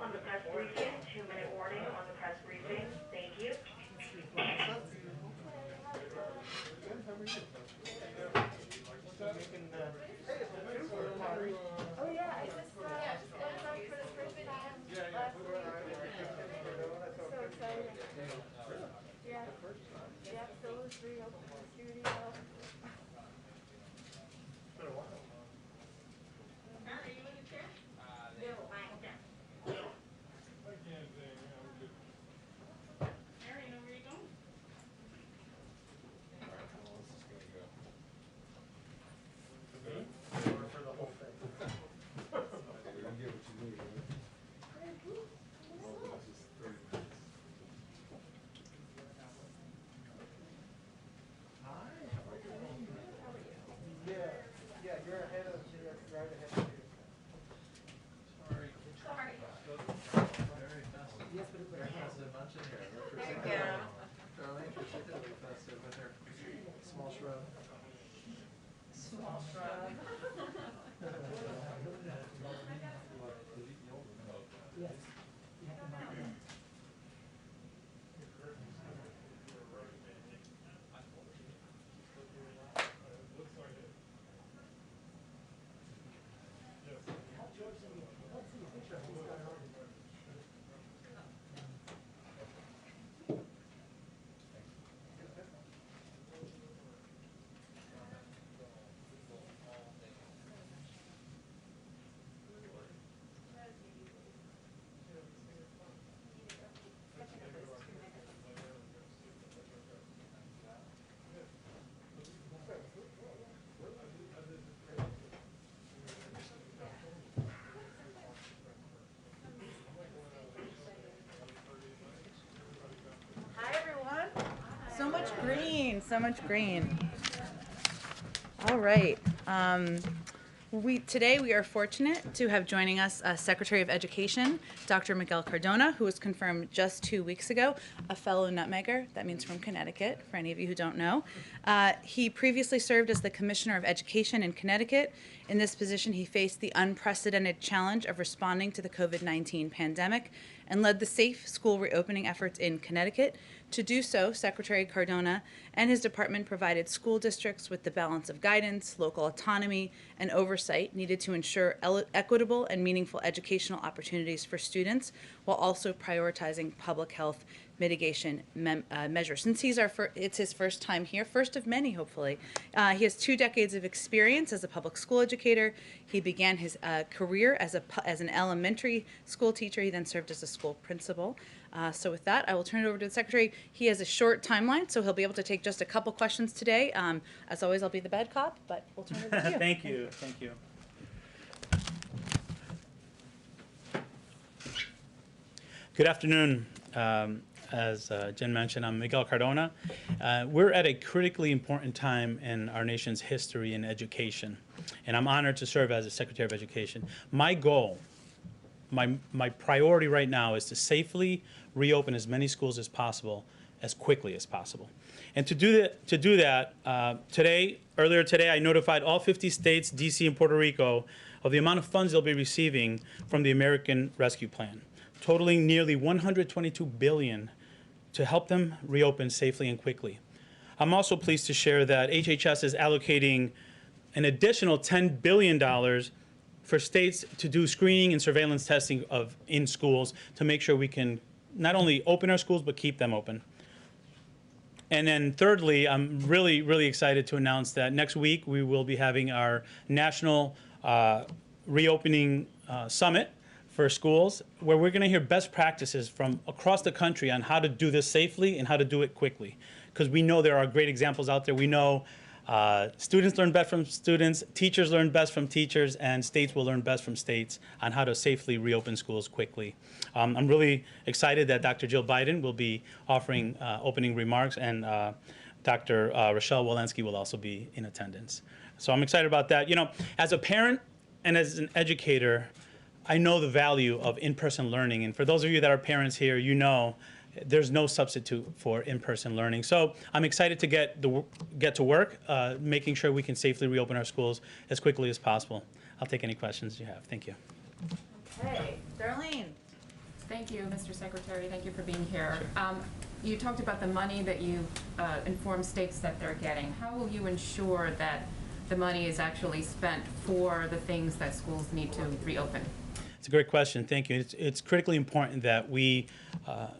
On the press briefing, 2-minute warning on the press briefing. Thank you. Oh yeah, I just signed up for the first time last week. So excited. Yeah. Yeah, Phil is reopening the studio. Are you in the chair? No, I'm down. Mary, you know where you're going? Yeah, you're ahead of, you're right ahead of you. Sorry. Very festive. Yes, but Very festive bunch in here. Look for Thank some- you. Darlene, particularly festive with her small shrub. Small shrub. Yes. Hi everyone. So much green, so much green. All right. Today we are fortunate to have joining us Secretary of Education, Dr. Miguel Cardona, who was confirmed just 2 weeks ago, a fellow nutmegger, that means from Connecticut, for any of you who don't know. He previously served as the Commissioner of Education in Connecticut. In this position, he faced the unprecedented challenge of responding to the COVID-19 pandemic and led the safe school reopening efforts in Connecticut. To do so, Secretary Cardona and his department provided school districts with the balance of guidance, local autonomy, and oversight needed to ensure equitable and meaningful educational opportunities for students, while also prioritizing public health mitigation measures. Since it's his first time here, first of many, hopefully. He has 2 decades of experience as a public school educator. He began his career as an elementary school teacher. He then served as a school principal. So with that, I will turn it over to the Secretary. He has a short timeline, so he'll be able to take just a couple questions today. As always, I'll be the bad cop, but we'll turn it over to you. Thank you. Thank you. Good afternoon. As Jen mentioned, I'm Miguel Cardona. We're at a critically important time in our nation's history in education, and I'm honored to serve as the Secretary of Education. My goal, my priority right now is to safely reopen as many schools as possible, as quickly as possible. And to do that, earlier today, I notified all 50 states, DC, and Puerto Rico of the amount of funds they'll be receiving from the American Rescue Plan, totaling nearly $122 billion to help them reopen safely and quickly. I'm also pleased to share that HHS is allocating an additional $10 billion for states to do screening and surveillance testing in schools to make sure we can not only open our schools, but keep them open. And then thirdly, I'm really, really excited to announce that next week we will be having our national reopening summit for schools, where we're going to hear best practices from across the country on how to do this safely and how to do it quickly. Because we know there are great examples out there. We know students learn best from students, teachers learn best from teachers, and states will learn best from states on how to safely reopen schools quickly. I'm really excited that Dr. Jill Biden will be offering opening remarks, and Dr. Rochelle Walensky will also be in attendance. So I'm excited about that. You know, as a parent and as an educator, I know the value of in-person learning, and for those of you that are parents here, you know there's no substitute for in-person learning. So I'm excited to get to work, making sure we can safely reopen our schools as quickly as possible. I'll take any questions you have. Thank you. Okay, Darlene. Thank you, Mr. Secretary. Thank you for being here. You talked about the money that you informed states that they're getting. How will you ensure that the money is actually spent for the things that schools need to reopen? It's a great question. Thank you. It's critically important that we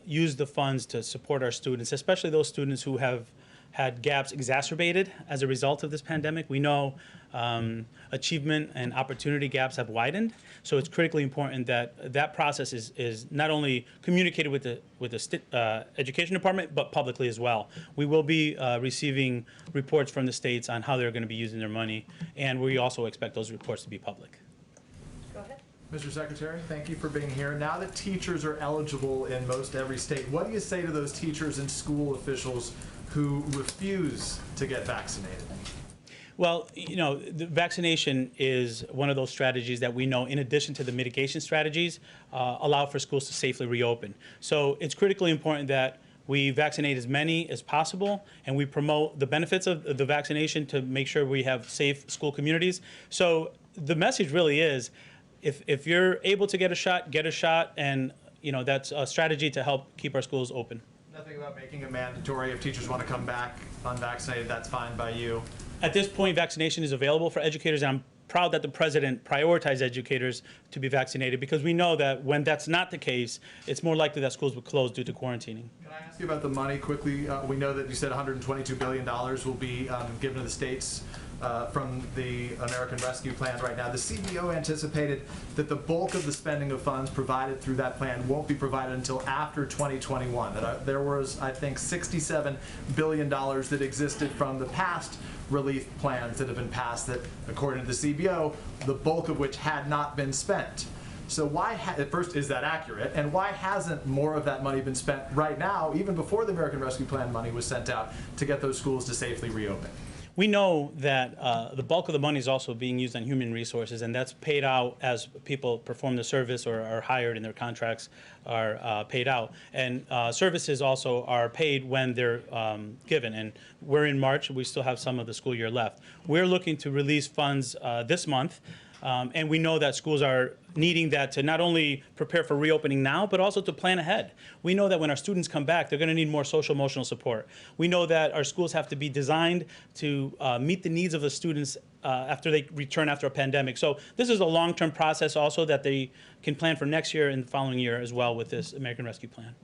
use the funds to support our students, especially those students who have had gaps exacerbated as a result of this pandemic. We know achievement and opportunity gaps have widened, so it's critically important that that process is not only communicated with the education department, but publicly as well. We will be receiving reports from the states on how they're going to be using their money, and we also expect those reports to be public. Go ahead. Mr. Secretary, thank you for being here. Now that teachers are eligible in most every state, what do you say to those teachers and school officials who refuse to get vaccinated? Well, you know, the vaccination is one of those strategies that we know, in addition to the mitigation strategies, allow for schools to safely reopen. So it's critically important that we vaccinate as many as possible, and we promote the benefits of the vaccination to make sure we have safe school communities. So the message really is, if you're able to get a shot, and you know that's a strategy to help keep our schools open. Nothing about making it mandatory. If teachers want to come back unvaccinated, that's fine by you. At this point, vaccination is available for educators, and I'm proud that the president prioritized educators to be vaccinated, because we know that when that's not the case, it's more likely that schools will close due to quarantining. Can I ask you about the money quickly? We know that you said $122 billion will be given to the states from the American Rescue Plan right now. The CBO anticipated that the bulk of the spending of funds provided through that plan won't be provided until after 2021. That there was, I think, $67 billion that existed from the past relief plans that have been passed that, according to the CBO, the bulk of which had not been spent. So why, at first, is that accurate? And why hasn't more of that money been spent right now, even before the American Rescue Plan money was sent out, to get those schools to safely reopen? We know that the bulk of the money is also being used on human resources, and that's paid out as people perform the service or are hired and their contracts are paid out. And services also are paid when they're given. And we're in March. We still have some of the school year left. We're looking to release funds this month. And we know that schools are needing that to not only prepare for reopening now, but also to plan ahead. We know that when our students come back, they're going to need more social emotional support. We know that our schools have to be designed to meet the needs of the students after they return after a pandemic. So this is a long-term process also that they can plan for next year and the following year as well with this American Rescue Plan.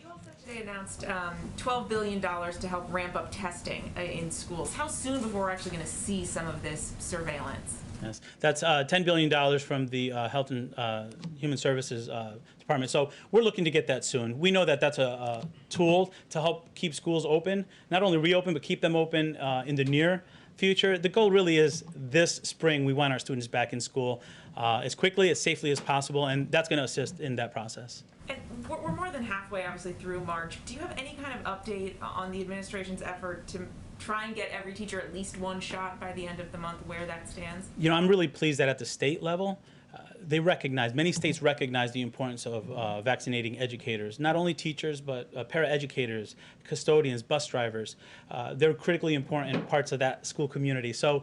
You also today announced $12 billion to help ramp up testing in schools. How soon before we're actually going to see some of this surveillance? Yes, that's $10 billion from the Health and Human Services Department. So we're looking to get that soon. We know that that's a tool to help keep schools open, not only reopen, but keep them open in the near future. The goal really is this spring, we want our students back in school as quickly, as safely as possible, and that's going to assist in that process. And we're more than halfway, obviously, through March. Do you have any kind of update on the administration's effort to try and get every teacher at least one shot by the end of the month, where that stands? You know, I'm really pleased that at the state level, many states recognize the importance of vaccinating educators, not only teachers, but paraeducators, custodians, bus drivers. They're critically important parts of that school community. So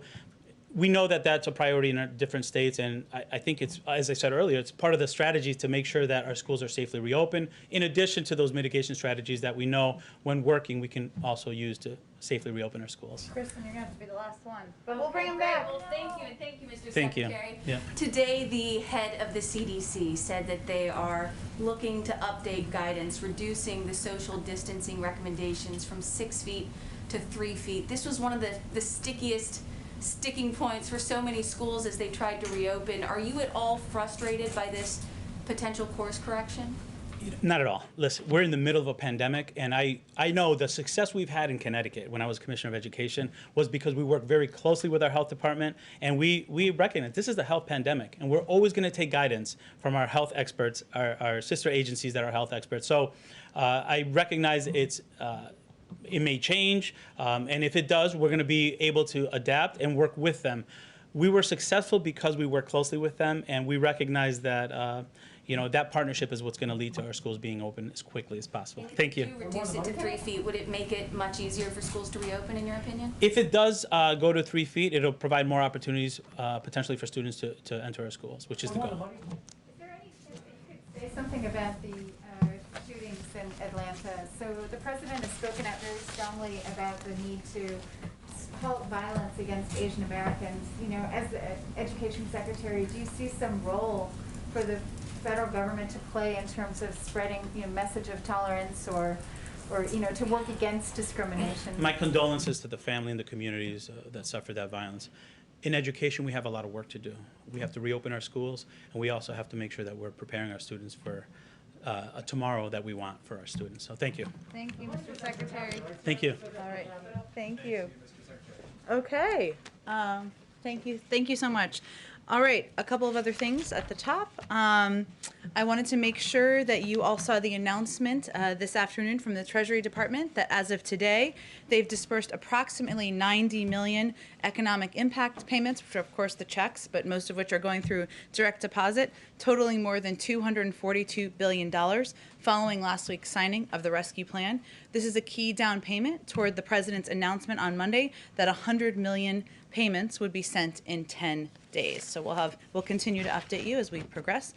we know that that's a priority in our different states, and I think it's, as I said earlier, it's part of the strategies to make sure that our schools are safely reopened, in addition to those mitigation strategies that we know, when working, we can also use to safely reopen our schools. Kristen, you're going to have to be the last one, but we'll bring him back. Well, thank you, and thank you, Mr. Thank you. Secretary. Yeah. Today, the head of the CDC said that they are looking to update guidance, reducing the social distancing recommendations from 6 feet to 3 feet. This was one of the sticking points for so many schools as they tried to reopen. Are you at all frustrated by this potential course correction? Not at all. Listen, we're in the middle of a pandemic, and I know the success we've had in Connecticut when I was Commissioner of Education was because we worked very closely with our health department, and we recognize this is a health pandemic, and we're always going to take guidance from our health experts, our sister agencies that are health experts. So I recognize it may change, and if it does, we're going to be able to adapt and work with them. We were successful because we worked closely with them, and we recognize that that partnership is what's going to lead to our schools being open as quickly as possible. Thank you. If you reduce it to 3 feet, would it make it much easier for schools to reopen, in your opinion? If it does go to 3 feet, it'll provide more opportunities potentially for students to enter our schools, which is the goal. Is there any chance that you could say something about the shootings in Atlanta. So the president has spoken out very strongly about the need to halt violence against Asian Americans. You know, as the education secretary, do you see some role for the federal government to play in terms of spreading, you know, message of tolerance or you know, to work against discrimination? My condolences to the family and the communities that suffered that violence. In education, we have a lot of work to do. We have to reopen our schools, and we also have to make sure that we're preparing our students for a tomorrow that we want for our students. So thank you. Thank you, Mr. Secretary. Thank you. All right. Thank you. Okay. Thank you so much. All right, a couple of other things at the top. I wanted to make sure that you all saw the announcement this afternoon from the Treasury Department that as of today, they've dispersed approximately 90 million economic impact payments, which are of course the checks, but most of which are going through direct deposit, totaling more than $242 billion following last week's signing of the rescue plan. This is a key down payment toward the president's announcement on Monday that 100 million payments would be sent in 10 days. So we'll continue to update you as we progress.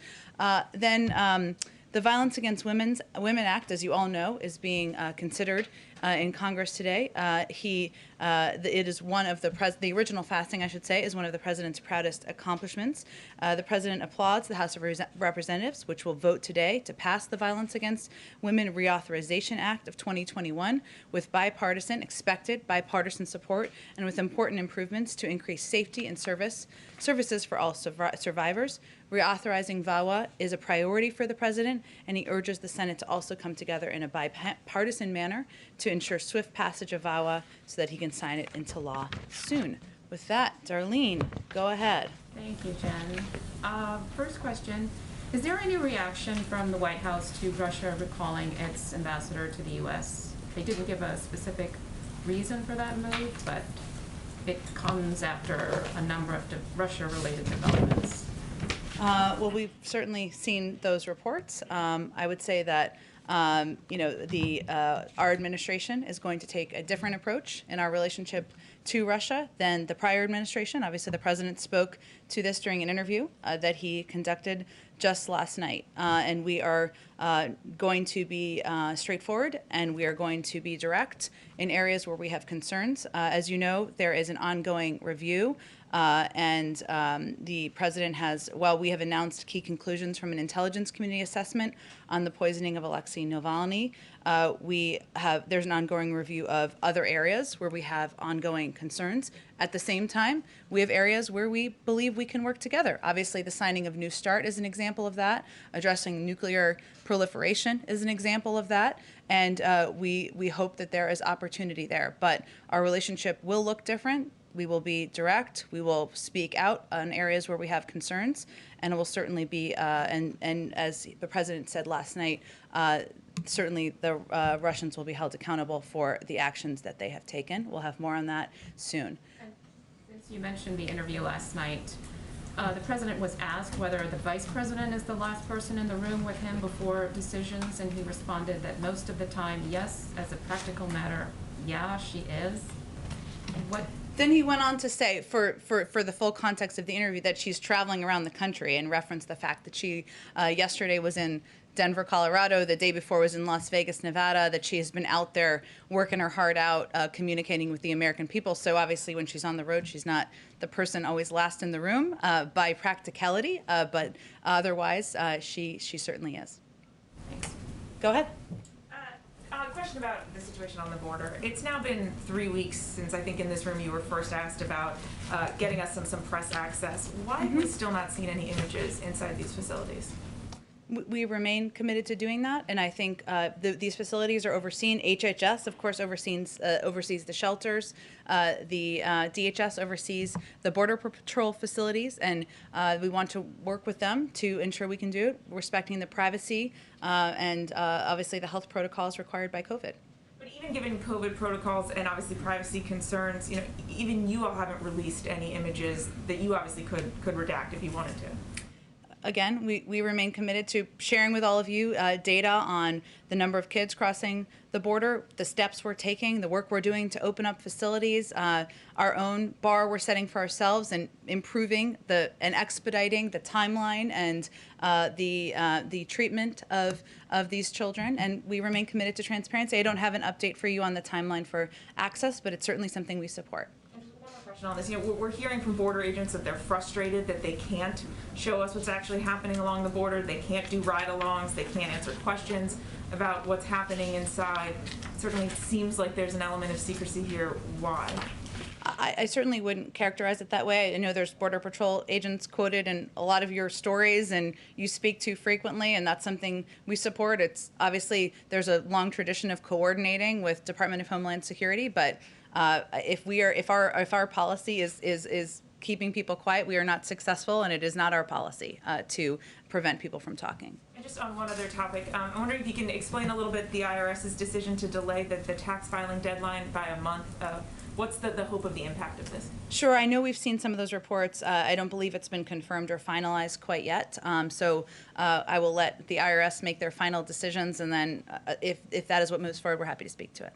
Then the Violence Against Women Act, as you all know, is being considered in Congress today. It is one of the original fasting, I should say, is one of the president's proudest accomplishments. The president applauds the House of Representatives, which will vote today to pass the Violence Against Women Reauthorization Act of 2021 with expected bipartisan support, and with important improvements to increase safety and services for all survivors. Reauthorizing VAWA is a priority for the president, and he urges the Senate to also come together in a bipartisan manner to ensure swift passage of VAWA so that he can sign it into law soon. With that, Darlene, go ahead. Thank you, Jen. First question, is there any reaction from the White House to Russia recalling its ambassador to the U.S.? They didn't give a specific reason for that move, but it comes after a number of Russia-related developments. Well, we've certainly seen those reports. I would say that our administration is going to take a different approach in our relationship to Russia than the prior administration. Obviously, the president spoke to this during an interview that he conducted just last night. And we are going to be straightforward, and we are going to be direct in areas where we have concerns. As you know, there is an ongoing review. The president has, while we have announced key conclusions from an intelligence community assessment on the poisoning of Alexei Navalny, there's an ongoing review of other areas where we have ongoing concerns. At the same time, we have areas where we believe we can work together. Obviously, the signing of New START is an example of that. Addressing nuclear proliferation is an example of that. And we hope that there is opportunity there. But our relationship will look different. We will be direct. We will speak out on areas where we have concerns, and it will certainly be, and as the president said last night, certainly the Russians will be held accountable for the actions that they have taken. We'll have more on that soon. And since you mentioned the interview last night, the president was asked whether the vice president is the last person in the room with him before decisions, and he responded that most of the time, yes, as a practical matter, yeah, she is. And Then he went on to say, for the full context of the interview, that she's traveling around the country, and referenced the fact that she yesterday was in Denver, Colorado, the day before was in Las Vegas, Nevada, that she has been out there working her heart out, communicating with the American people. So obviously when she's on the road, she's not the person always last in the room by practicality, but otherwise she certainly is. Thanks. Go ahead. A question about the situation on the border. It's now been 3 weeks since I think in this room you were first asked about getting us some press access. Why have we still not seen any images inside these facilities? We remain committed to doing that, and I think these facilities are overseen. HHS, of course, oversees the shelters. The DHS oversees the Border Patrol facilities, and we want to work with them to ensure we can do it, respecting the privacy and obviously the health protocols required by COVID. But even given COVID protocols and obviously privacy concerns, even you all haven't released any images that you obviously could redact if you wanted to. Again, we remain committed to sharing with all of you data on the number of kids crossing the border, the steps we're taking, the work we're doing to open up facilities, our own bar we're setting for ourselves, and improving and expediting the timeline and the treatment of these children. And we remain committed to transparency. I don't have an update for you on the timeline for access, but it's certainly something we support. On this, we're hearing from border agents that they're frustrated that they can't show us what's actually happening along the border. They can't do ride-alongs. They can't answer questions about what's happening inside. It certainly seems like there's an element of secrecy here. Why? I certainly wouldn't characterize it that way. I know there's Border Patrol agents quoted in a lot of your stories and you speak to frequently, and that's something we support. It's obviously there's a long tradition of coordinating with Department of Homeland Security, but if our policy is keeping people quiet, we are not successful, and it is not our policy to prevent people from talking. And just on one other topic, I'm wondering if you can explain a little bit the IRS's decision to delay the tax filing deadline by a month. What's the hope of the impact of this? Sure, I know we've seen some of those reports. I don't believe it's been confirmed or finalized quite yet. So I will let the IRS make their final decisions, and then if that is what moves forward, we're happy to speak to it.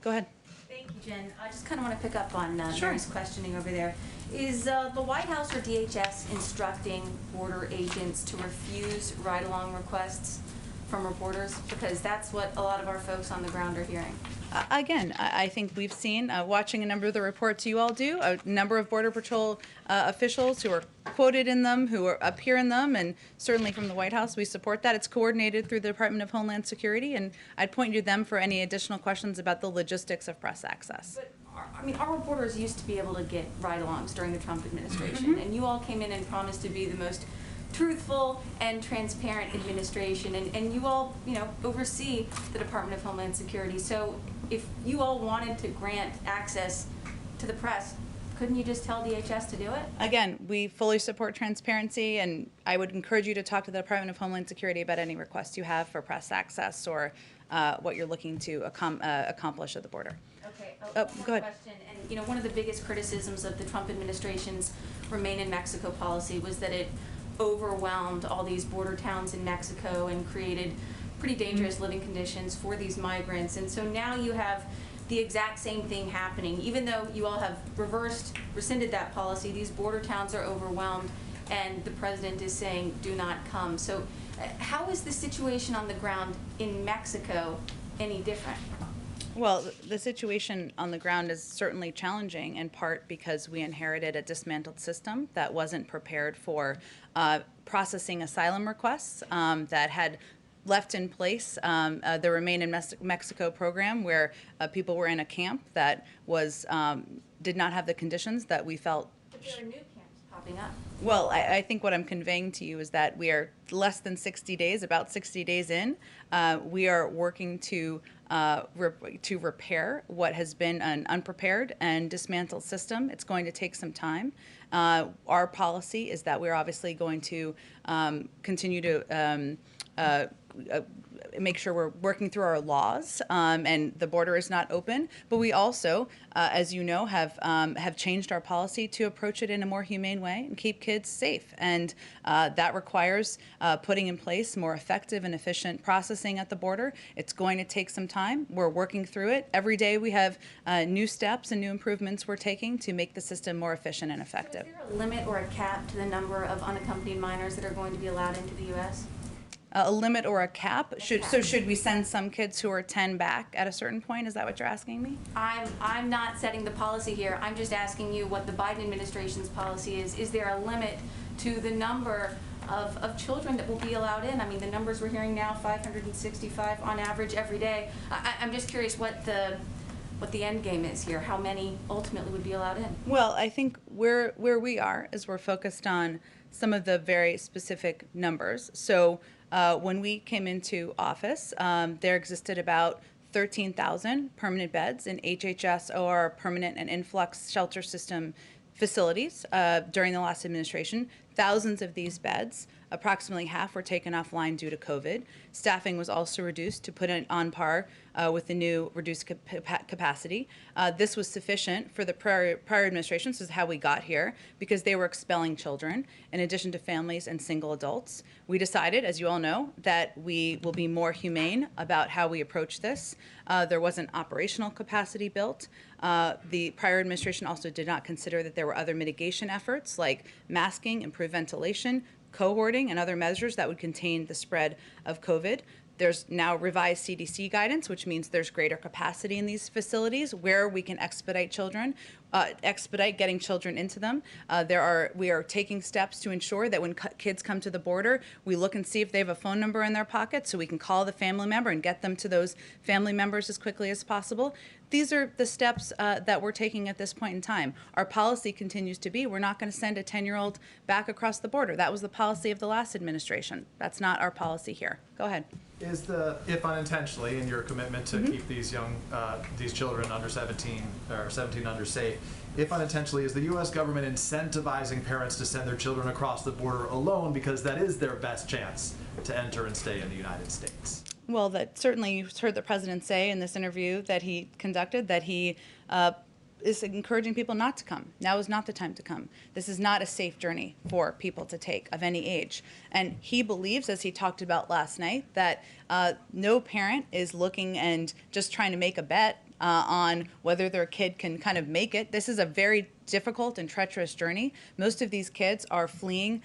Go ahead. Thank you, Jen. I just kind of want to pick up on Sure. Mary's questioning over there. Is the White House or DHS instructing border agents to refuse ride-along requests from reporters? Because that's what a lot of our folks on the ground are hearing. Again, I think we've seen, watching a number of the reports you all do, a number of Border Patrol officials who are quoted in them, who are appear in them, and certainly from the White House, we support that. It's coordinated through the Department of Homeland Security, and I'd point you to them for any additional questions about the logistics of press access. But our reporters used to be able to get ride-alongs during the Trump administration, and you all came in and promised to be the most truthful and transparent administration, and you all, oversee the Department of Homeland Security. So if you all wanted to grant access to the press, couldn't you just tell DHS to do it? Again, we fully support transparency, and I would encourage you to talk to the Department of Homeland Security about any requests you have for press access or what you're looking to accomplish at the border. Okay, Oh, one more go ahead. question. And one of the biggest criticisms of the Trump administration's Remain in Mexico policy was that it overwhelmed all these border towns in Mexico and created pretty dangerous living conditions for these migrants. And so now you have the exact same thing happening. Even though you all have rescinded that policy, these border towns are overwhelmed, and the president is saying, do not come. So how is the situation on the ground in Mexico any different? Well, the situation on the ground is certainly challenging, in part because we inherited a dismantled system that wasn't prepared for processing asylum requests, that had left in place the Remain in Mexico program, where people were in a camp that was did not have the conditions that we felt. But there are new camps popping up. Well, I think what I'm conveying to you is that we are less than 60 days, about 60 days in. We are working to repair what has been an unprepared and dismantled system. It's going to take some time. Our policy is that we're obviously going to continue to make sure we're working through our laws, and the border is not open. But we also, as you know, have changed our policy to approach it in a more humane way and keep kids safe. And that requires putting in place more effective and efficient processing at the border. It's going to take some time. We're working through it. Every day we have new steps and new improvements we're taking to make the system more efficient and effective. So is there a limit or a cap to the number of unaccompanied minors that are going to be allowed into the U.S.? A limit or a cap? So should we send some kids who are 10 back at a certain point? Is that what you're asking me? I'm not setting the policy here. I'm just asking you what the Biden administration's policy is. Is there a limit to the number of children that will be allowed in? I mean, the numbers we're hearing now, 565 on average every day. I'm just curious what the end game is here, how many ultimately would be allowed in. Well, I think where we are is we're focused on some of the very specific numbers. So when we came into office, there existed about 13,000 permanent beds in HHS or permanent and influx shelter system facilities during the last administration. Thousands of these beds, approximately half, were taken offline due to COVID. Staffing was also reduced to put it on par with the new reduced capacity. This was sufficient for the prior administration. This is how we got here, because they were expelling children in addition to families and single adults. We decided, as you all know, that we will be more humane about how we approach this. There wasn't operational capacity built. The prior administration also did not consider that there were other mitigation efforts like masking, improved ventilation, cohorting, and other measures that would contain the spread of COVID. There's now revised CDC guidance, which means there's greater capacity in these facilities where we can expedite getting children into them. We are taking steps to ensure that when kids come to the border, we look and see if they have a phone number in their pocket so we can call the family member and get them to those family members as quickly as possible. These are the steps that we're taking at this point in time. Our policy continues to be, we're not going to send a 10-year-old back across the border. That was the policy of the last administration. That's not our policy here. Go ahead. Is if unintentionally, in your commitment to keep these these children under 17 or 17 under safe, if unintentionally, is the U.S. government incentivizing parents to send their children across the border alone because that is their best chance to enter and stay in the United States? Well, that certainly you heard the president say in this interview that he conducted that he is encouraging people not to come. Now is not the time to come. This is not a safe journey for people to take of any age. And he believes, as he talked about last night, that no parent is looking and just trying to make a bet on whether their kid can kind of make it. This is a very difficult and treacherous journey. Most of these kids are fleeing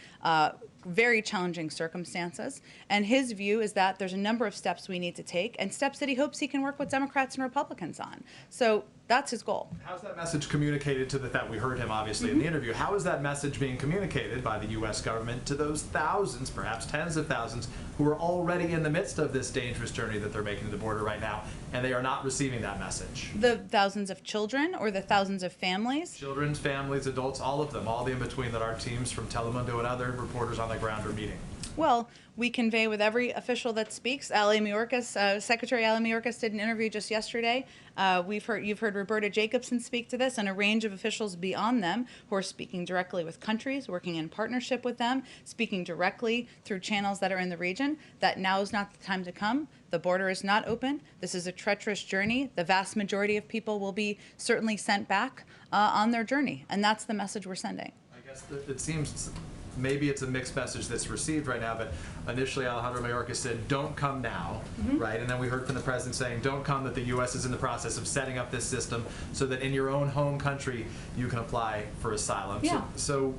very challenging circumstances. And his view is that there's a number of steps we need to take and steps that he hopes he can work with Democrats and Republicans on. So that's his goal. How's that message communicated to that we heard him obviously in the interview? How is that message being communicated by the U.S. government to those thousands, perhaps tens of thousands, who are already in the midst of this dangerous journey that they're making to the border right now, and they are not receiving that message? The thousands of children or the thousands of families? Children, families, adults, all of them, all the in-between that our teams from Telemundo and other reporters on the ground are meeting. Well, we convey with every official that speaks. Secretary Ali Mayorkas did an interview just yesterday. You've heard Roberta Jacobson speak to this, and a range of officials beyond them who are speaking directly with countries, working in partnership with them, speaking directly through channels that are in the region, that now is not the time to come. The border is not open. This is a treacherous journey. The vast majority of people will be certainly sent back on their journey, and that's the message we're sending. I guess it seems maybe it's a mixed message that's received right now, but initially Alejandro Mayorkas said, don't come now, right? And then we heard from the president saying, don't come, that the U.S. is in the process of setting up this system so that in your own home country you can apply for asylum. Yeah. So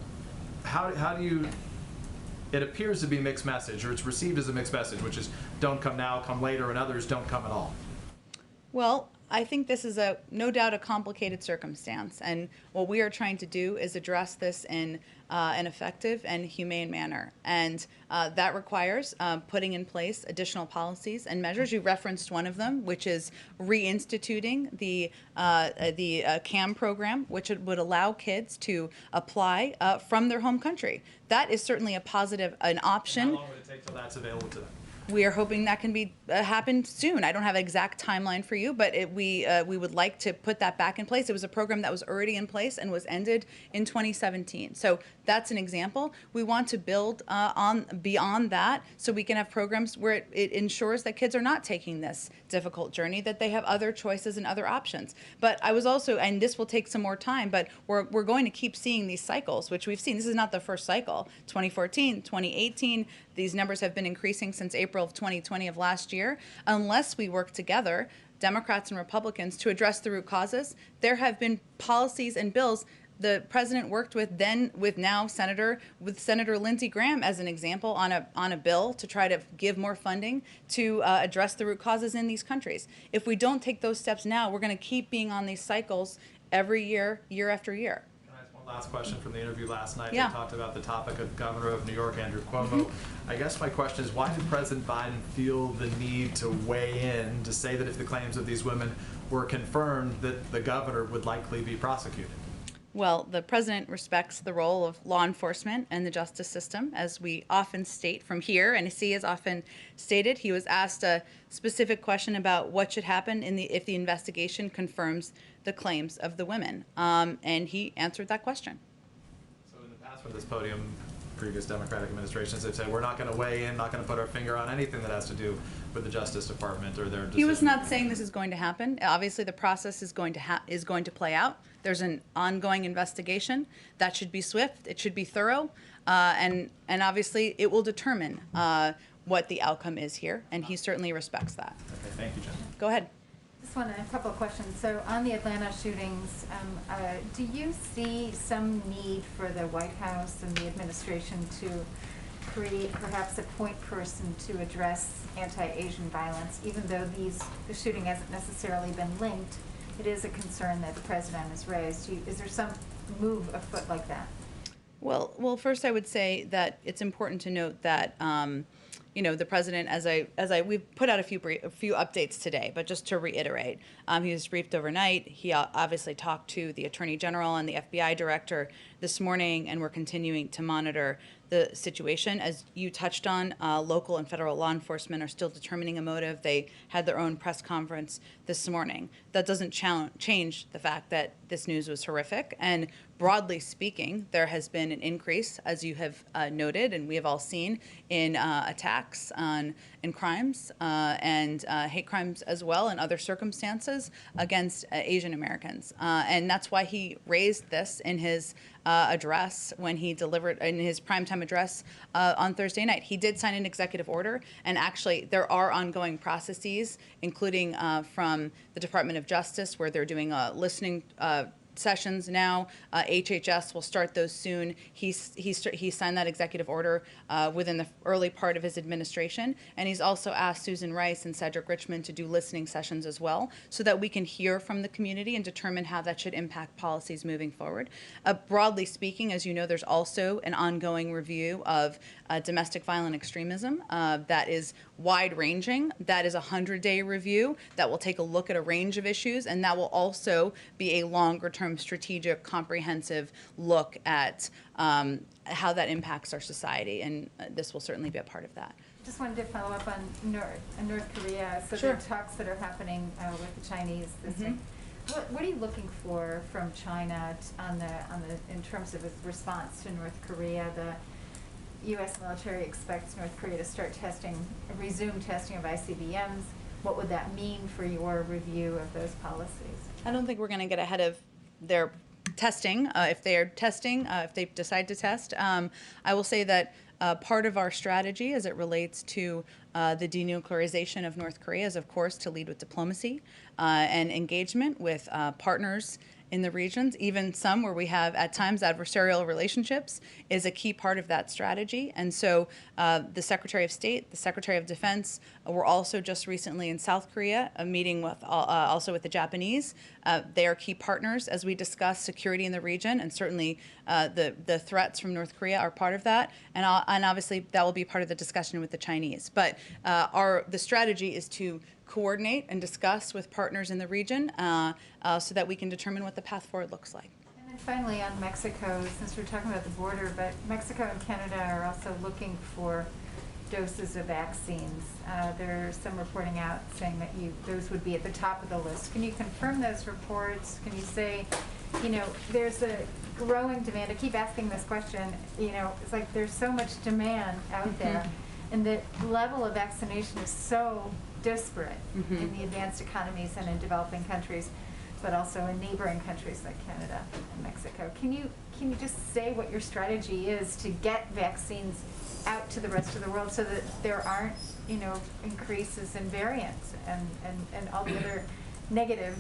how do you, it appears to be a mixed message, or it's received as a mixed message, which is don't come now, come later, and others don't come at all. Well, I think this is no doubt a complicated circumstance, and what we are trying to do is address this in an effective and humane manner, and that requires putting in place additional policies and measures. You referenced one of them, which is reinstituting the CAM program, which would allow kids to apply from their home country. That is certainly a positive, an option. And how long would it take till that's available to them? We are hoping that can be happen soon. I don't have an exact timeline for you, but we would like to put that back in place. It was a program that was already in place and was ended in 2017. So that's an example. We want to build on beyond that, so we can have programs where it ensures that kids are not taking this difficult journey, that they have other choices and other options. But I was also, and this will take some more time, but we're going to keep seeing these cycles, which we've seen. This is not the first cycle. 2014, 2018. These numbers have been increasing since April of 2020 of last year. Unless we work together, Democrats and Republicans, to address the root causes, there have been policies and bills. The president worked with Senator Lindsey Graham as an example on a bill to try to give more funding to address the root causes in these countries. If we don't take those steps now, we're going to keep being on these cycles every year, year after year. Last question from the interview last night. Yeah. They talked about the topic of Governor of New York, Andrew Cuomo. I guess my question is, why did President Biden feel the need to weigh in to say that if the claims of these women were confirmed, that the governor would likely be prosecuted? Well, the president respects the role of law enforcement and the justice system, as we often state from here, and as he has often stated. He was asked a specific question about what should happen if the investigation confirms the claims of the women, and he answered that question. So in the past from this podium, previous Democratic administrations. They've said, we're not going to weigh in, not going to put our finger on anything that has to do with the Justice Department or their decision. He was not saying this is going to happen. Obviously, the process is going to play out. There's an ongoing investigation that should be swift. It should be thorough, and obviously, it will determine what the outcome is here. And he certainly respects that. Okay, thank you, Jen. Go ahead. Just want a couple of questions. So on the Atlanta shootings, do you see some need for the White House and the administration to create perhaps a point person to address anti-Asian violence, even though the shooting hasn't necessarily been linked? It is a concern that the president has raised. Is there some move afoot like that? Well, first I would say that it's important to note that the president, we've put out a few updates today, but just to reiterate, he was briefed overnight. He obviously talked to the Attorney General and the FBI Director this morning, and we're continuing to monitor the situation. As you touched on, local and federal law enforcement are still determining a motive. They had their own press conference this morning. That doesn't change the fact that this news was horrific. And broadly speaking, there has been an increase, as you have noted, and we have all seen, in attacks and crimes and hate crimes as well, and other circumstances against Asian Americans. And that's why he raised this in his address when he delivered in his primetime address on Thursday night. He did sign an executive order, and actually there are ongoing processes, including from the Department of Justice, where they're doing listening sessions now. HHS will start those soon. He signed that executive order within the early part of his administration, and he's also asked Susan Rice and Cedric Richmond to do listening sessions as well, so that we can hear from the community and determine how that should impact policies moving forward. Broadly speaking, as you know, there's also an ongoing review of domestic violent extremism that is wide-ranging. That is a 100-day review that will take a look at a range of issues, and that will also be a longer-term strategic, comprehensive look at how that impacts our society, and this will certainly be a part of that. Just wanted to follow up on North Korea. So Sure. the talks that are happening with the Chinese this week. What are you looking for from China in terms of its response to North Korea? The U.S. military expects North Korea to resume testing of ICBMs. What would that mean for your review of those policies? I don't think we're going to get ahead of their testing. If they decide to test, I will say that part of our strategy as it relates to the denuclearization of North Korea is, of course, to lead with diplomacy and engagement with partners in the regions, even some where we have at times adversarial relationships, is a key part of that strategy. And so the Secretary of State, the Secretary of Defense were also just recently in South Korea, a meeting with also with the Japanese. They are key partners as we discuss security in the region, and certainly the threats from North Korea are part of that. And obviously that will be part of the discussion with the Chinese. But the strategy is to coordinate and discuss with partners in the region so that we can determine what the path forward looks like. And then finally on Mexico, since we're talking about the border, but Mexico and Canada are also looking for doses of vaccines. There's some reporting out saying that those would be at the top of the list. Can you confirm those reports? Can you say, there's a growing demand? I keep asking this question, it's like there's so much demand out there, and the level of vaccination is so disparate in the advanced economies and in developing countries, but also in neighboring countries like Canada and Mexico. Can you just say what your strategy is to get vaccines out to the rest of the world so that there aren't, increases in variants and all the other negative,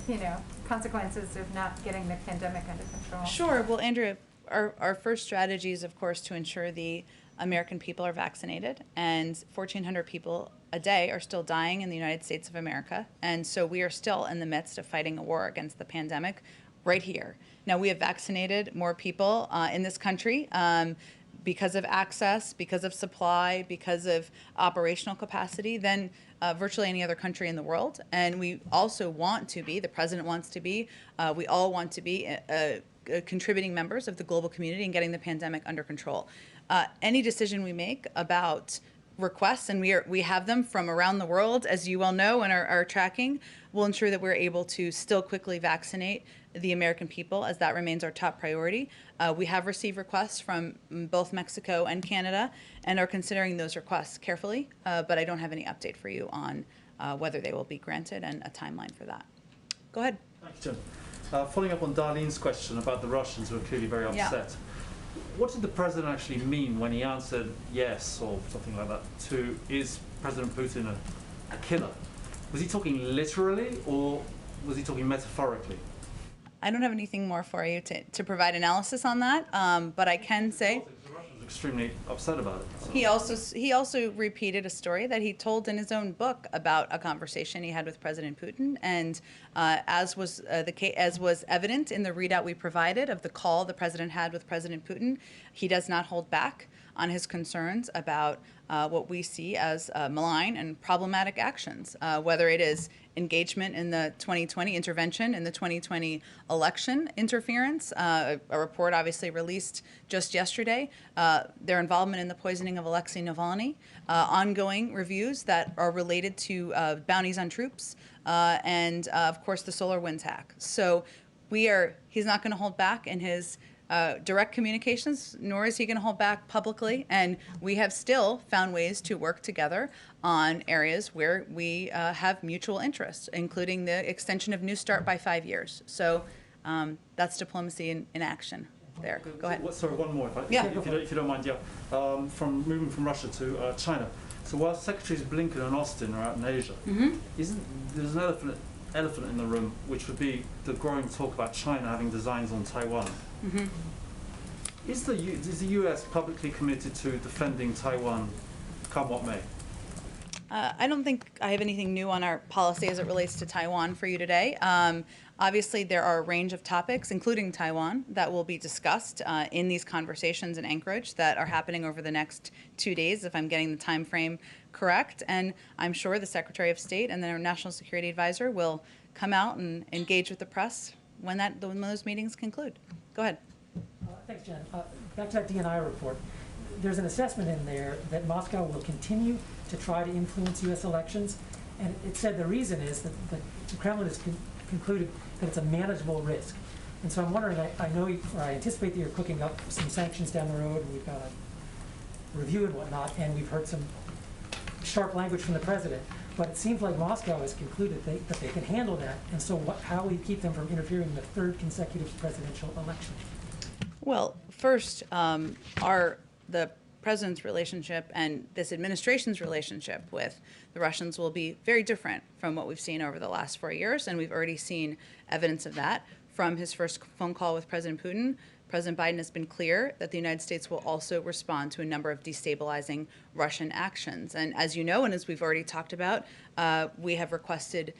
consequences of not getting the pandemic under control? Sure. Well, Andrea, our first strategy is, of course, to ensure the American people are vaccinated, and 1,400 people a day are still dying in the United States of America. And so we are still in the midst of fighting a war against the pandemic right here. Now, we have vaccinated more people in this country because of access, because of supply, because of operational capacity than virtually any other country in the world. And we also want to be, the president wants to be, we all want to be contributing members of the global community in getting the pandemic under control. Any decision we make about requests, and we have them from around the world, as you well know, and are tracking, will ensure that we're able to still quickly vaccinate the American people, as that remains our top priority. We have received requests from both Mexico and Canada and are considering those requests carefully, but I don't have any update for you on whether they will be granted and a timeline for that. Go ahead. Thank you, Jim. Following up on Darlene's question about the Russians who are clearly very Yeah. upset, what did the president actually mean when he answered yes or something like that to, is President Putin a killer? Was he talking literally or was he talking metaphorically? I don't have anything more for you to provide analysis on that, but I can say The Russians are extremely upset about it. So. he also repeated a story that he told in his own book about a conversation he had with President Putin, and as was evident in the readout we provided of the call the president had with President Putin, he does not hold back on his concerns about what we see as malign and problematic actions, whether it is engagement in the 2020 intervention in the 2020 election interference, a report obviously released just yesterday, their involvement in the poisoning of Alexei Navalny, ongoing reviews that are related to bounties on troops, and of course the SolarWinds hack. So he's not going to hold back in his direct communications, nor is he going to hold back publicly. And we have still found ways to work together on areas where we have mutual interests, including the extension of New START by 5 years. So that's diplomacy in action there. Go ahead. Sorry, one more, Yeah. if you don't mind. Yeah, from moving from Russia to China. So while Secretaries Blinken and Austin are out in Asia, there's an elephant in the room, which would be the growing talk about China having designs on Taiwan. Is the US publicly committed to defending Taiwan, come what may? I don't think I have anything new on our policy as it relates to Taiwan for you today. Obviously, there are a range of topics, including Taiwan, that will be discussed in these conversations in Anchorage that are happening over the next 2 days, if I'm getting the time frame correct. And I'm sure the Secretary of State and the National Security Advisor will come out and engage with the press when those meetings conclude. Go ahead. Thanks, Jen. Back to that DNI report. There's an assessment in there that Moscow will continue to try to influence U.S. elections, and it said the reason is that the Kremlin has concluded that it's a manageable risk. And so I'm wondering, I anticipate that you're cooking up some sanctions down the road, and we've got a review and whatnot, and we've heard some sharp language from the president. But it seems like Moscow has concluded that they can handle that, and so how will you keep them from interfering in the third consecutive presidential election? Well, first, the president's relationship and this administration's relationship with the Russians will be very different from what we've seen over the last 4 years, and we've already seen evidence of that from his first phone call with President Putin. President Biden has been clear that the United States will also respond to a number of destabilizing Russian actions. And as you know, and as we've already talked about, we have requested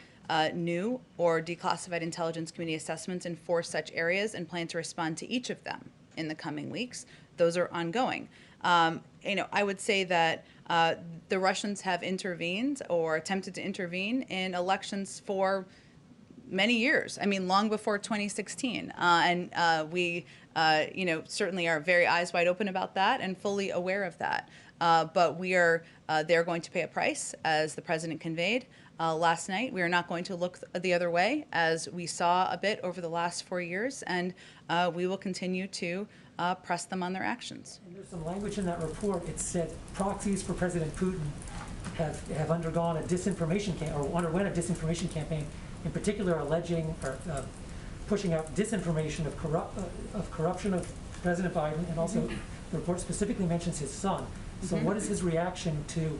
new or declassified intelligence community assessments in 4 such areas and plan to respond to each of them in the coming weeks. Those are ongoing. I would say that the Russians have intervened or attempted to intervene in elections for many years. I mean, long before 2016. We certainly are very eyes wide open about that and fully aware of that. But they're going to pay a price, as the president conveyed last night. We are not going to look the other way, as we saw a bit over the last 4 years, and we will continue to press them on their actions. And there's some language in that report. It said proxies for President Putin have undergone a disinformation or underwent a disinformation campaign, in particular alleging or pushing out disinformation of corruption of President Biden, and also the report specifically mentions his son. So what is his reaction to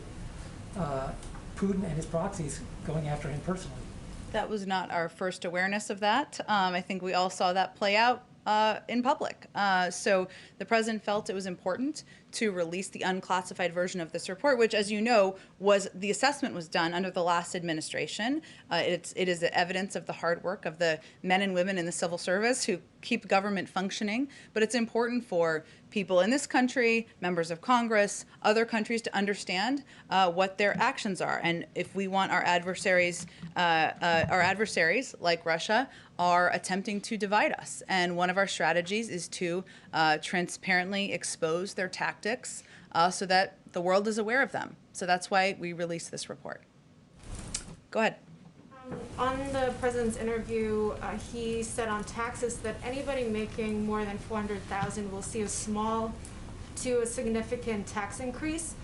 Putin and his proxies going after him personally? That was not our first awareness of that. I think we all saw that play out in public. So the president felt it was important to release the unclassified version of this report, which, as you know, the assessment was done under the last administration. It is evidence of the hard work of the men and women in the civil service who keep government functioning. But it's important for people in this country, members of Congress, other countries to understand what their actions are. And if we want our adversaries like Russia are attempting to divide us. And one of our strategies is to transparently expose their tactics so that the world is aware of them. So that's why we released this report. Go ahead. On the president's interview, he said on taxes that anybody making more than 400,000 will see a small to a significant tax increase.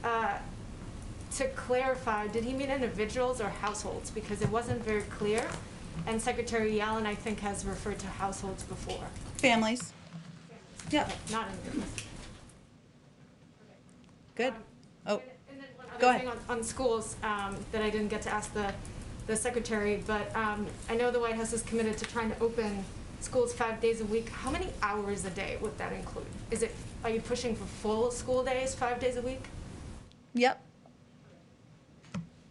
To clarify, did he mean individuals or households? Because it wasn't very clear, and Secretary Yellen, I think, has referred to households before. Families. Yeah. Okay, not individuals. Good. Oh, And then one go other ahead. thing on schools that I didn't get to ask the secretary, but I know the White House is committed to trying to open schools 5 days a week. How many hours a day would that include? Are you pushing for full school days, 5 days a week? Yep.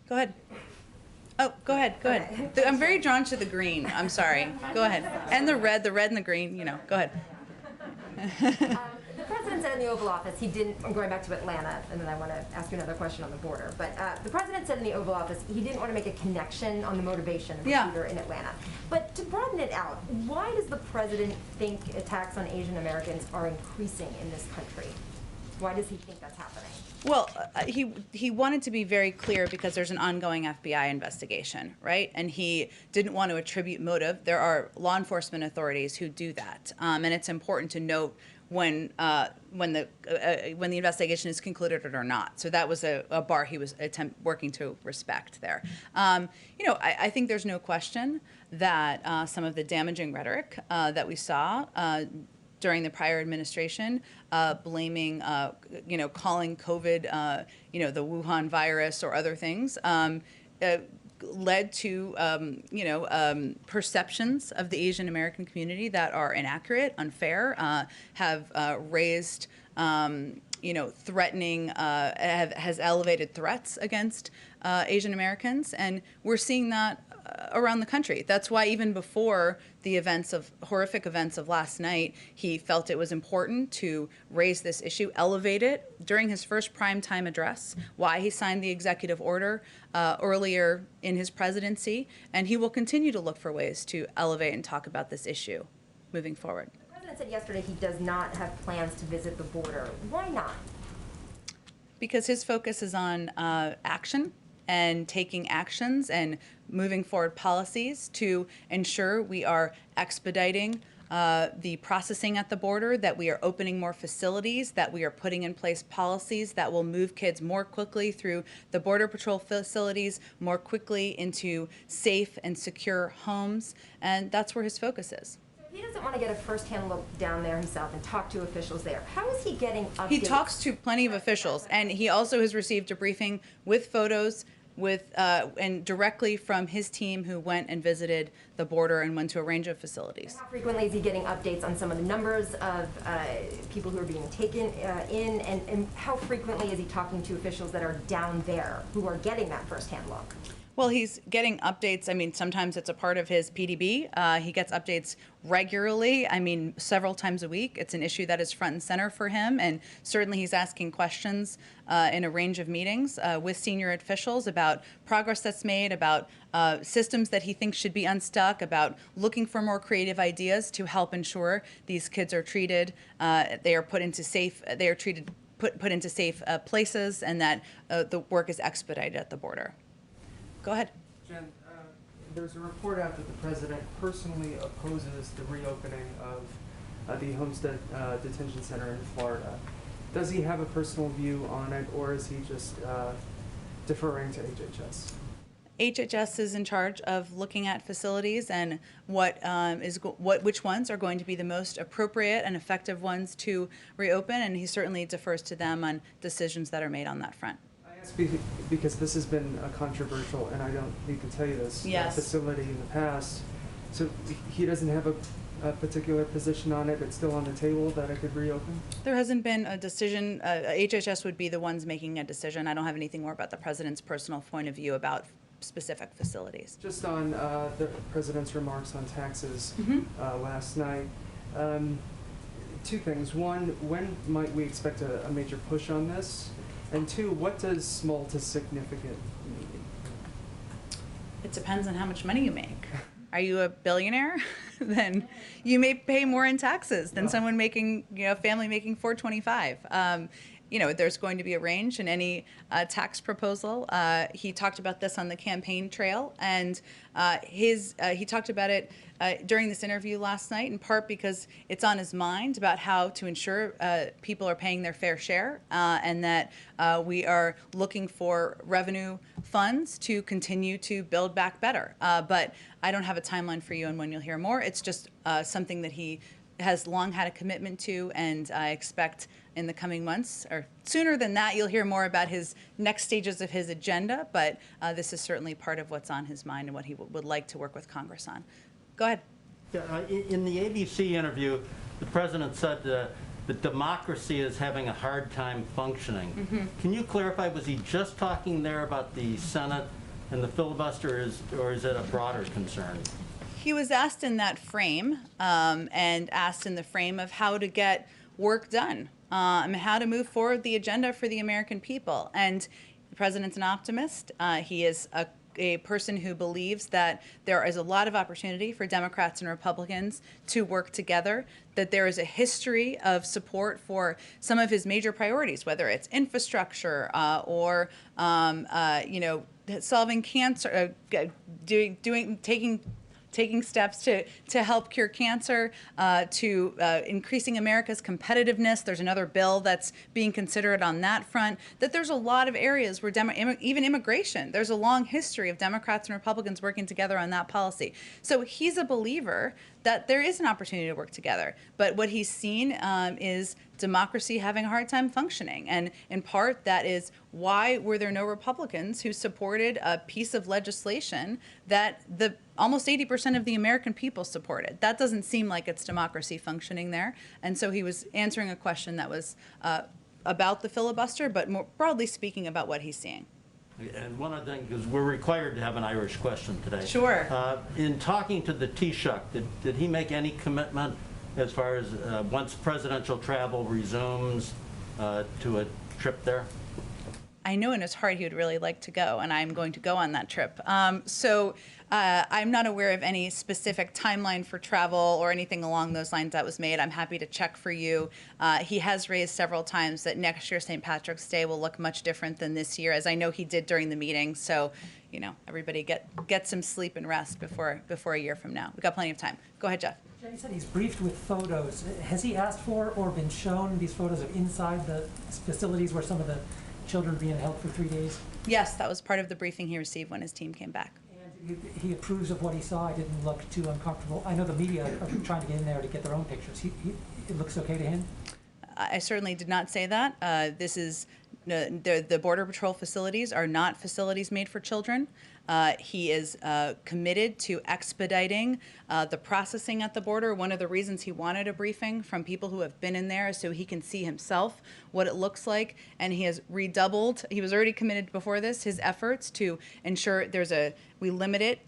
Go ahead. Oh, go ahead. Go ahead. I'm very drawn to the green. I'm sorry. Go ahead. And the red and the green. Go ahead. The president said in the Oval Office he didn't, I'm going back to Atlanta, and then I want to ask you another question on the border, but the president said in the Oval Office he didn't want to make a connection on the motivation of the shooter in Atlanta. But to broaden it out, why does the president think attacks on Asian Americans are increasing in this country? Why does he think that's happening? Well, he wanted to be very clear because there's an ongoing FBI investigation, right? And he didn't want to attribute motive. There are law enforcement authorities who do that, and it's important to note when the investigation is concluded or not. So that was a bar he was working to respect there. I think there's no question that some of the damaging rhetoric that we saw during the prior administration, blaming, calling COVID, the Wuhan virus or other things, led to, perceptions of the Asian American community that are inaccurate, unfair, have raised, threatening, has elevated threats against Asian Americans, and we're seeing that around the country. That's why even before the horrific events of last night, he felt it was important to raise this issue, elevate it during his first primetime address, why he signed the executive order earlier in his presidency, and he will continue to look for ways to elevate and talk about this issue moving forward. The president said yesterday he does not have plans to visit the border. Why not? Because his focus is on action and taking actions and moving forward policies to ensure we are expediting the processing at the border, that we are opening more facilities, that we are putting in place policies that will move kids more quickly through the Border Patrol facilities, more quickly into safe and secure homes, and that's where his focus is. He doesn't want to get a first-hand look down there himself and talk to officials there. How is he getting updates? He talks to plenty of officials, and he also has received a briefing with photos and directly from his team who went and visited the border and went to a range of facilities. How frequently is he getting updates on some of the numbers of people who are being taken in, and how frequently is he talking to officials that are down there who are getting that first-hand look? Well, he's getting updates. I mean, sometimes it's a part of his PDB. He gets updates regularly, several times a week. It's an issue that is front and center for him, and certainly he's asking questions in a range of meetings with senior officials about progress that's made, about systems that he thinks should be unstuck, about looking for more creative ideas to help ensure these kids are treated, they are put into safe places, and that the work is expedited at the border. Go ahead. Jen, there's a report out that the president personally opposes the reopening of the Homestead Detention Center in Florida. Does he have a personal view on it, or is he just deferring to HHS? HHS is in charge of looking at facilities and which ones are going to be the most appropriate and effective ones to reopen, and he certainly defers to them on decisions that are made on that front. Because this has been a controversial, and I don't need to tell you this, facility in the past. So he doesn't have a particular position on it. It's still on the table that it could reopen? There hasn't been a decision. HHS would be the ones making a decision. I don't have anything more about the president's personal point of view about specific facilities. Just on the president's remarks on taxes last night. Two things. One, when might we expect a major push on this? And two, what does small to significant mean? It depends on how much money you make. Are you a billionaire? Then you may pay more in taxes than someone making, family making $425. there's going to be a range in any tax proposal. He talked about this on the campaign trail, and he talked about it during this interview last night, in part because it's on his mind about how to ensure people are paying their fair share, and that we are looking for revenue funds to continue to build back better. But I don't have a timeline for you on when you'll hear more. It's just something that he has long had a commitment to, and I expect in the coming months, or sooner than that, you'll hear more about his next stages of his agenda, but this is certainly part of what's on his mind and what he would like to work with Congress on. Go ahead. Yeah, in the ABC interview, the president said that democracy is having a hard time functioning. Mm-hmm. Can you clarify, was he just talking there about the Senate and the filibuster, or is it a broader concern? He was asked in that frame, and asked in the frame of how to get work done, and how to move forward the agenda for the American people. And the president's an optimist. He is a person who believes that there is a lot of opportunity for Democrats and Republicans to work together, that there is a history of support for some of his major priorities, whether it's infrastructure or solving cancer, taking steps to help cure cancer, to increasing America's competitiveness. There's another bill that's being considered on that front. That there's a lot of areas where even immigration, there's a long history of Democrats and Republicans working together on that policy. So he's a believer that there is an opportunity to work together. But what he's seen is democracy having a hard time functioning. And in part, that is why were there no Republicans who supported a piece of legislation that almost 80% of the American people supported. That doesn't seem like it's democracy functioning there. And so he was answering a question that was about the filibuster, but more broadly speaking about what he's seeing. And one other thing, because we're required to have an Irish question today. Sure. In talking to the Taoiseach, did he make any commitment as far as once presidential travel resumes to a trip there? I know in his heart he would really like to go, and I'm going to go on that trip. So I'm not aware of any specific timeline for travel or anything along those lines that was made. I'm happy to check for you. He has raised several times that next year St. Patrick's Day will look much different than this year, as I know he did during the meeting. So, everybody get some sleep and rest before a year from now. We've got plenty of time. Go ahead, Jeff. He said he's briefed with photos. Has he asked for or been shown these photos of inside the facilities where some of the children are being held for 3 days? Yes, that was part of the briefing he received when his team came back. And he approves of what he saw. I didn't look too uncomfortable. I know the media are trying to get in there to get their own pictures. It looks okay to him? I certainly did not say that. This is the Border Patrol facilities are not facilities made for children. He is committed to expediting the processing at the border. One of the reasons he wanted a briefing from people who have been in there is so he can see himself what it looks like, and he has redoubled. He was already committed before this, his efforts to ensure we limit it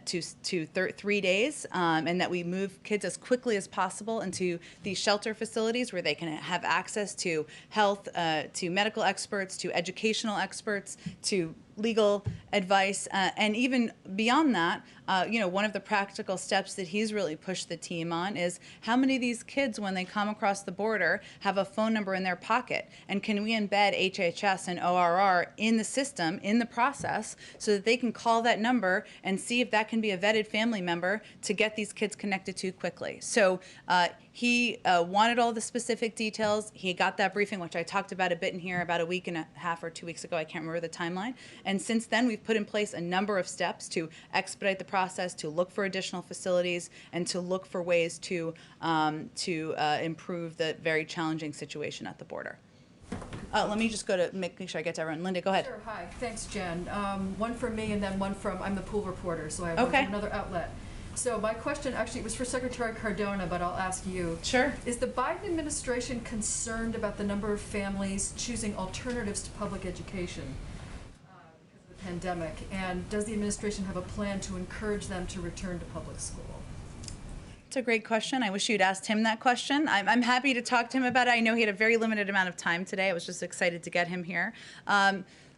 to 3 days, and that we move kids as quickly as possible into these shelter facilities where they can have access to health, to medical experts, to educational experts, to legal advice, and even beyond that, one of the practical steps that he's really pushed the team on is how many of these kids, when they come across the border, have a phone number in their pocket, and can we embed HHS and ORR in the system, in the process, so that they can call that number and see if that can be a vetted family member to get these kids connected to quickly. So he wanted all the specific details. He got that briefing, which I talked about a bit in here about a week and a half or 2 weeks ago. I can't remember the timeline. And since then, we've put in place a number of steps to expedite the process, to look for additional facilities, and to look for ways to improve the very challenging situation at the border. Let me just go to making sure I get to everyone. Linda, go ahead. Sure, hi. Thanks, Jen. One from me and then one from, I'm the pool reporter, so I have one Okay. from another outlet. So my question actually was for Secretary Cardona, but I'll ask you. Sure. Is the Biden administration concerned about the number of families choosing alternatives to public education because of the pandemic? And does the administration have a plan to encourage them to return to public school? It's a great question. I wish you'd asked him that question. I'm happy to talk to him about it. I know he had a very limited amount of time today. I was just excited to get him here.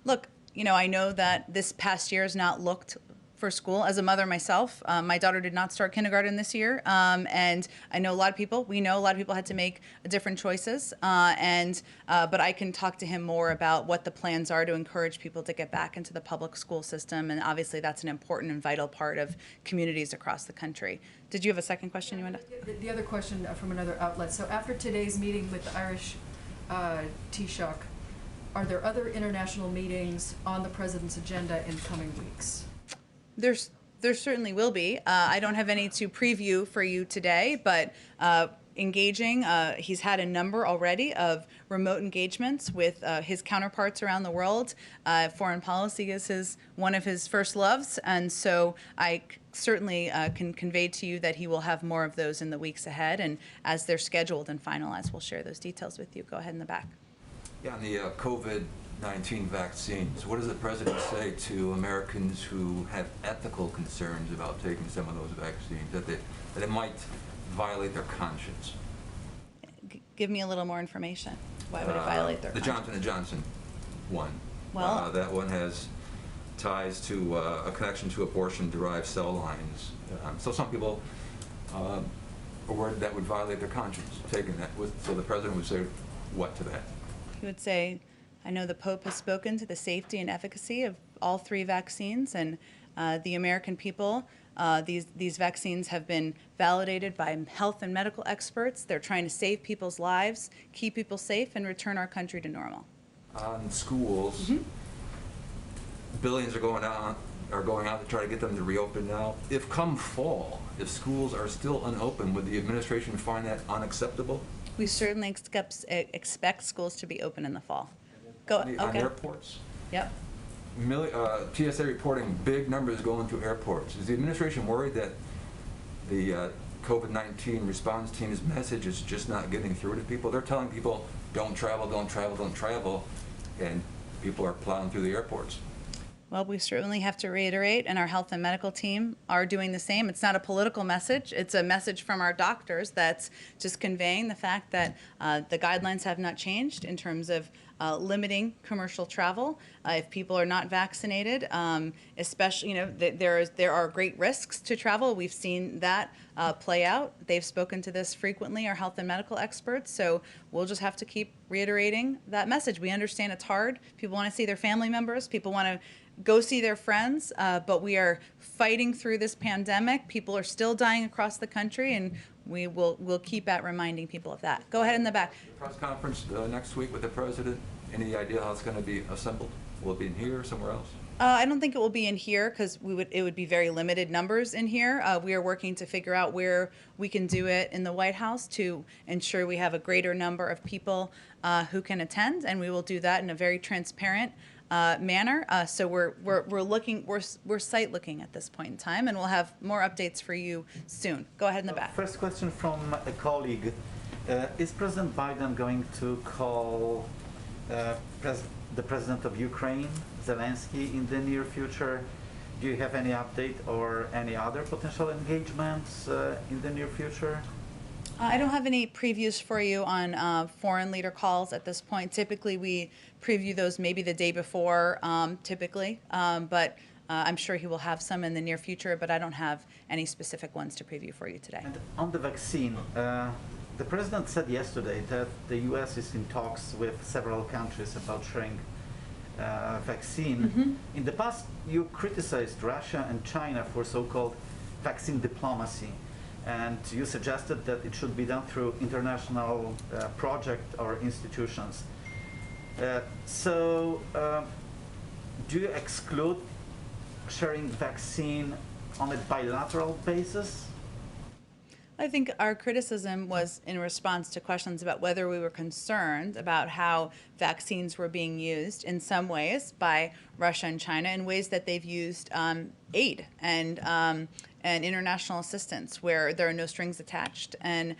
Look, I know that this past year has not looked for school. As a mother myself, my daughter did not start kindergarten this year, and I know a lot of people. We know a lot of people had to make different choices, but I can talk to him more about what the plans are to encourage people to get back into the public school system, and obviously that's an important and vital part of communities across the country. Did you have a second question you wanted to? The other question from another outlet. So after today's meeting with the Irish Taoiseach, are there other international meetings on the president's agenda in coming weeks? There certainly will be. I don't have any to preview for you today, but engaging, he's had a number already of remote engagements with his counterparts around the world. Foreign policy is one of his first loves, and so I certainly can convey to you that he will have more of those in the weeks ahead, and as they're scheduled and finalized, we'll share those details with you. Go ahead in the back. Yeah, on the COVID-19 vaccines, what does the president say to Americans who have ethical concerns about taking some of those vaccines, that it might violate their conscience? Give me a little more information. Why would it violate their conscience? The Johnson & Johnson one. Well, that one has ties to a connection to abortion-derived cell lines. So some people are worried that would violate their conscience, taking that. So the president would say what to that? He would say, I know the Pope has spoken to the safety and efficacy of all 3 vaccines, and the American people, these vaccines have been validated by health and medical experts. They're trying to save people's lives, keep people safe, and return our country to normal. On schools, billions are going out to try to get them to reopen now. If come fall, if schools are still unopened, would the administration find that unacceptable? We certainly expect schools to be open in the fall. Go. On airports? Yep. TSA reporting big numbers going to airports. Is the administration worried that the COVID-19 response team's message is just not getting through to people? They're telling people, don't travel, don't travel, don't travel, and people are plowing through the airports. Well, we certainly have to reiterate, and our health and medical team are doing the same. It's not a political message. It's a message from our doctors that's just conveying the fact that the guidelines have not changed in terms of limiting commercial travel. If people are not vaccinated, especially, there are great risks to travel. We've seen that play out. They've spoken to this frequently, our health and medical experts, so we'll just have to keep reiterating that message. We understand it's hard. People want to see their family members. People want to go see their friends, but we are fighting through this pandemic. People are still dying across the country, and we'll keep at reminding people of that. Go ahead in the back. Press conference next week with the president. Any idea how it's going to be assembled? Will it be in here or somewhere else? I don't think it will be in here because it would be very limited numbers in here. We are working to figure out where we can do it in the White House to ensure we have a greater number of people who can attend, and we will do that in a very transparent manner. So we're site looking at this point in time, and we'll have more updates for you soon. Go ahead in the back. First question from a colleague: is President Biden going to call the president of Ukraine, Zelensky, in the near future? Do you have any update or any other potential engagements in the near future? I don't have any previews for you on foreign leader calls at this point. Typically, we preview those maybe the day before, but I'm sure he will have some in the near future, but I don't have any specific ones to preview for you today. And on the vaccine, the president said yesterday that the U.S. is in talks with several countries about sharing vaccine. In the past, you criticized Russia and China for so-called vaccine diplomacy, and you suggested that it should be done through international project or institutions. Do you exclude sharing vaccine on a bilateral basis? I think our criticism was in response to questions about whether we were concerned about how vaccines were being used in some ways by Russia and China in ways that they've used aid and international assistance where there are no strings attached. And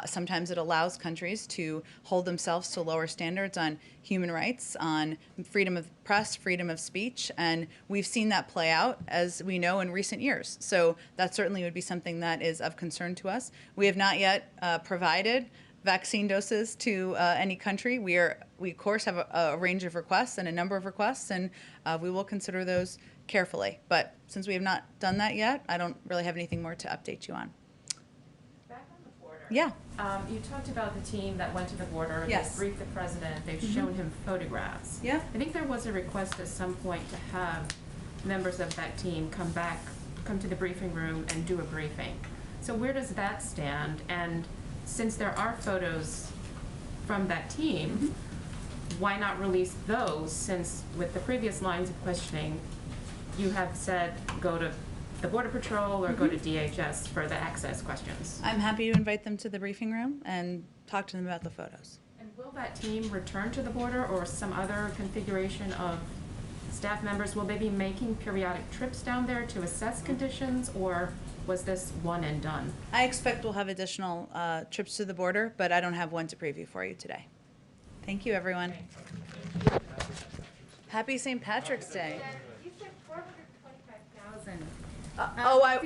sometimes it allows countries to hold themselves to lower standards on human rights, on freedom of press, freedom of speech. And we've seen that play out, as we know, in recent years. So that certainly would be something that is of concern to us. We have not yet provided vaccine doses to any country. We are we of course have a range of requests and a number of requests, and we will consider those carefully. But since we have not done that yet, I don't really have anything more to update you on. Back on the border. Yeah. You talked about the team that went to the border. Yes. They briefed the president. They've Mhm. shown him photographs. Yeah. I think there was a request at some point to have members of that team come to the briefing room and do a briefing. So where does that stand? And since there are photos from that team, why not release those, since with the previous lines of questioning, you have said go to the Border Patrol or go to DHS for the access questions? I'm happy to invite them to the briefing room and talk to them about the photos. And will that team return to the border, or some other configuration of staff members? Will they be making periodic trips down there to assess conditions, or was this one and done? I expect we'll have additional trips to the border, but I don't have one to preview for you today. Thank you, everyone. Happy St. Patrick's Day. You said 425,000.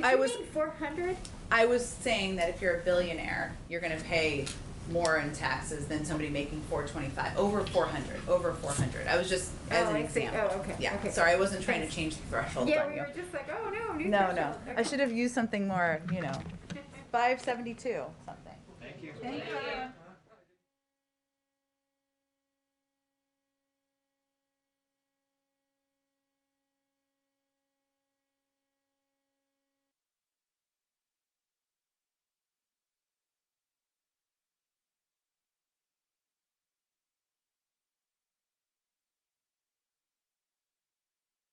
I was 400? I was saying that if you're a billionaire, you're going to pay more in taxes than somebody making 425, over 400. I was just as an I see. example. Oh, okay. Yeah. Okay. Sorry, I wasn't trying to change the threshold. Yeah, on we you. were just like, oh no, new No, threshold. no. I should have used something more, 572 something. Thank you. Thank you.